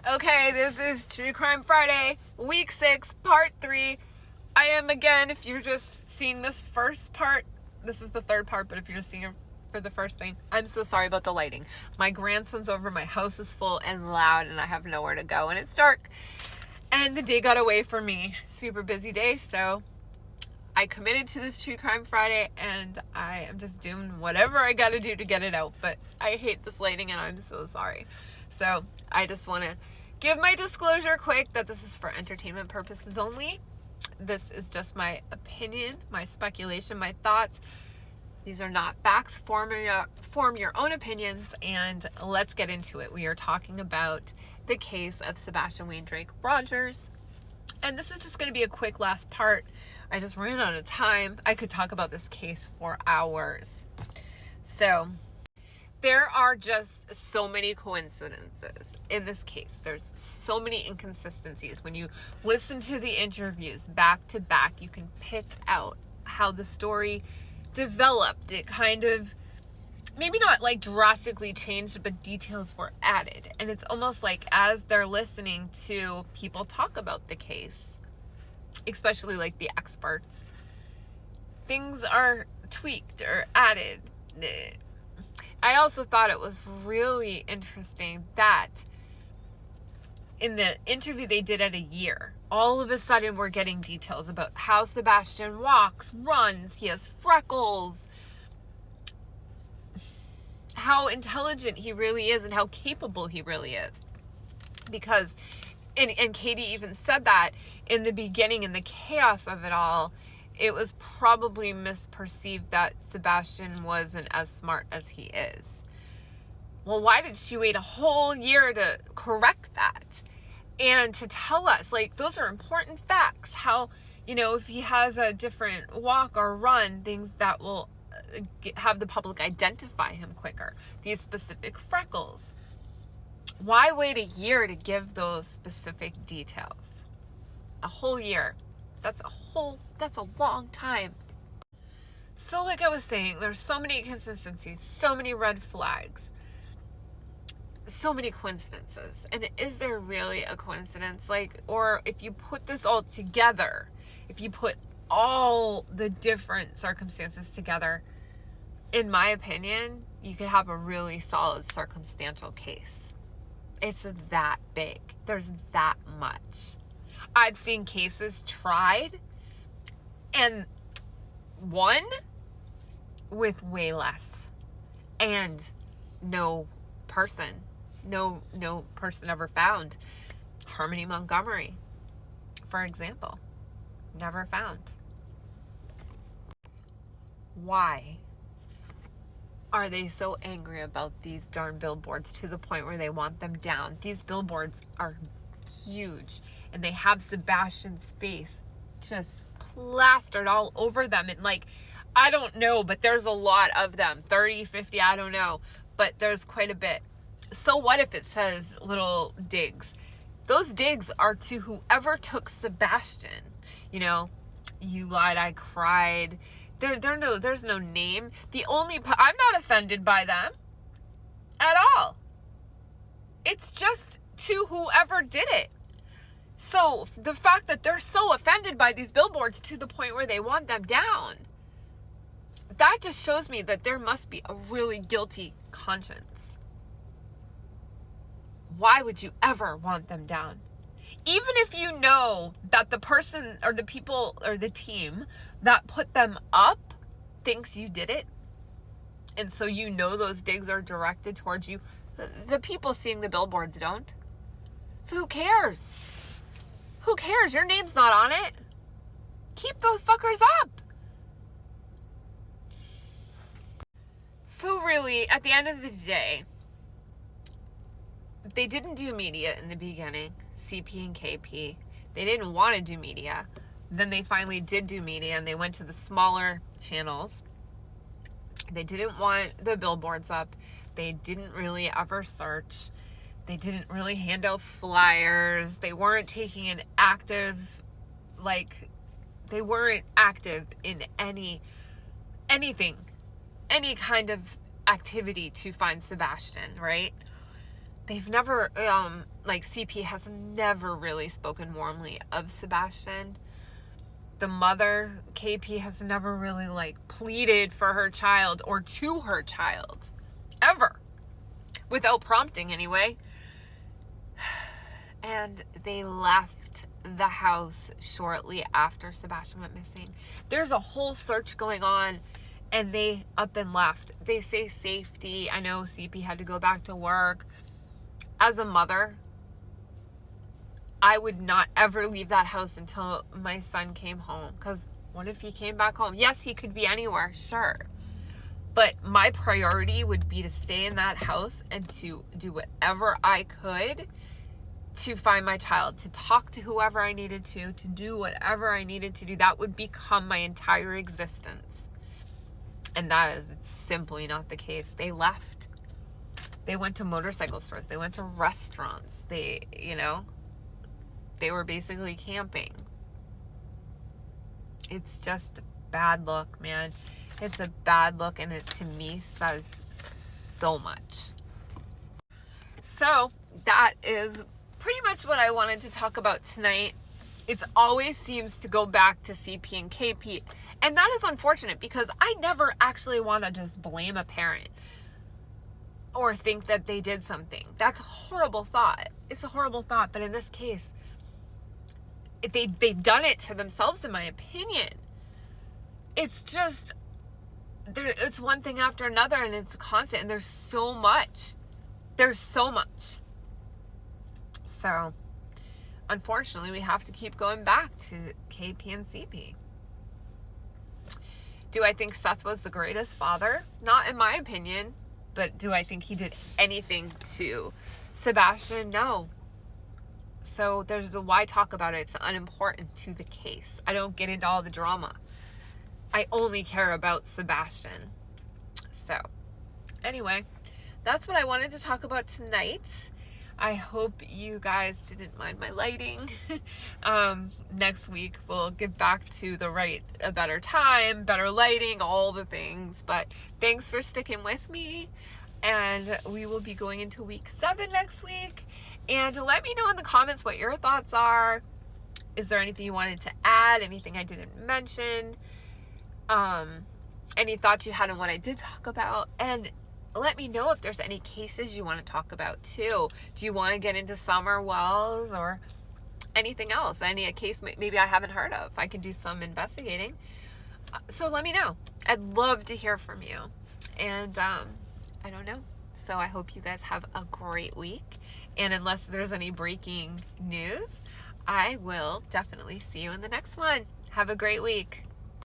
Okay, this is True Crime Friday, week 6, part 3. I am again, if you're just seeing this first part, this is the third part, but if you're just seeing it for the first thing, I'm so sorry about the lighting. My grandson's over, my house is full and loud, and I have nowhere to go, and it's dark. And the day got away from me. Super busy day, so I committed to this True Crime Friday, and I am just doing whatever I gotta do to get it out, but I hate this lighting, and I'm so sorry. So I just want to give my disclosure quick that this is for entertainment purposes only. This is just my opinion, my speculation, my thoughts. These are not facts. Form your own opinions, and let's get into it. We are talking about the case of Sebastian Rogers, and this is just going to be a quick last part. I just ran out of time. I could talk about this case for hours. So there are just so many coincidences in this case. There's so many inconsistencies. When you listen to the interviews back to back, you can pick out how the story developed. It kind of, maybe not like drastically changed, but details were added. And it's almost like as they're listening to people talk about the case, especially like the experts, things are tweaked or added. I also thought it was really interesting that in the interview they did at a year, all of a sudden we're getting details about how Sebastian walks, runs, he has freckles, how intelligent he really is and how capable he really is. Because, and Katie even said that in the beginning, in the chaos of it all, it was probably misperceived that Sebastian wasn't as smart as he is. Well, why did she wait a whole year to correct that? And to tell us, like, those are important facts. How, if he has a different walk or run, things that will have the public identify him quicker. These specific freckles. Why wait a year to give those specific details? A whole year. That's a long time. So like I was saying, there's so many inconsistencies, so many red flags, so many coincidences. And is there really a coincidence? Or if you put this all together, if you put all the different circumstances together, in my opinion, you could have a really solid circumstantial case. It's that big. There's that much. I've seen cases tried and won with way less, and no person ever found. Harmony Montgomery, for example, never found. Why are they so angry about these darn billboards to the point where they want them down? These billboards are huge, and they have Sebastian's face just plastered all over them. And I don't know, but there's a lot of them, 30, 50, I don't know, but there's quite a bit. So what if it says little digs? Those digs are to whoever took Sebastian. You lied, I cried. There's no name. I'm not offended by them at all. It's just to whoever did it. So the fact that they're so offended by these billboards to the point where they want them down, that just shows me that there must be a really guilty conscience. Why would you ever want them down? Even if you know that the person or the people or the team that put them up thinks you did it, and so those digs are directed towards you, the people seeing the billboards don't. So who cares? Who cares? Your name's not on it. Keep those suckers up. So really, at the end of the day, they didn't do media in the beginning, CP and KP. They didn't want to do media. Then they finally did do media, and they went to the smaller channels. They didn't want the billboards up. They didn't really ever search. They didn't really hand out flyers. They weren't taking an active, they weren't active in anything, any kind of activity to find Sebastian, right? they've never, like, CP has never really spoken warmly of Sebastian. The mother, KP, has never really, like, pleaded for her child or to her child. Ever. Without prompting, anyway. And they left the house shortly after Sebastian went missing. There's a whole search going on, and they up and left. They say safety. I know CP had to go back to work. As a mother, I would not ever leave that house until my son came home. Because what if he came back home? Yes, he could be anywhere, sure. But my priority would be to stay in that house and to do whatever I could to find my child, to talk to whoever I needed to do whatever I needed to do. That would become my entire existence. And that is simply not the case. They left. They went to motorcycle stores. They went to restaurants. They, they were basically camping. It's just bad luck, man. It's a bad look, and it, to me, says so much. So, that is pretty much what I wanted to talk about tonight. It always seems to go back to CP and KP. And that is unfortunate, because I never actually want to just blame a parent or think that they did something. That's a horrible thought. It's a horrible thought. But in this case, they've done it to themselves, in my opinion. It's just, it's one thing after another, and it's constant, and there's so much. So, unfortunately, we have to keep going back to KP and CP. Do I think Seth was the greatest father? Not in my opinion. But do I think he did anything to Sebastian? No. So there's the why talk about it. It's unimportant to the case. I don't get into all the drama. I only care about Sebastian. So, anyway, that's what I wanted to talk about tonight. I hope you guys didn't mind my lighting. Next week, we'll get back to a better time, better lighting, all the things. But thanks for sticking with me. And we will be going into week 7 next week. And let me know in the comments what your thoughts are. Is there anything you wanted to add? Anything I didn't mention? Any thoughts you had on what I did talk about? And let me know if there's any cases you want to talk about too. Do you want to get into Summer Wells or anything else? A case maybe I haven't heard of. I can do some investigating. So let me know. I'd love to hear from you. And I don't know. So I hope you guys have a great week. And unless there's any breaking news, I will definitely see you in the next one. Have a great week.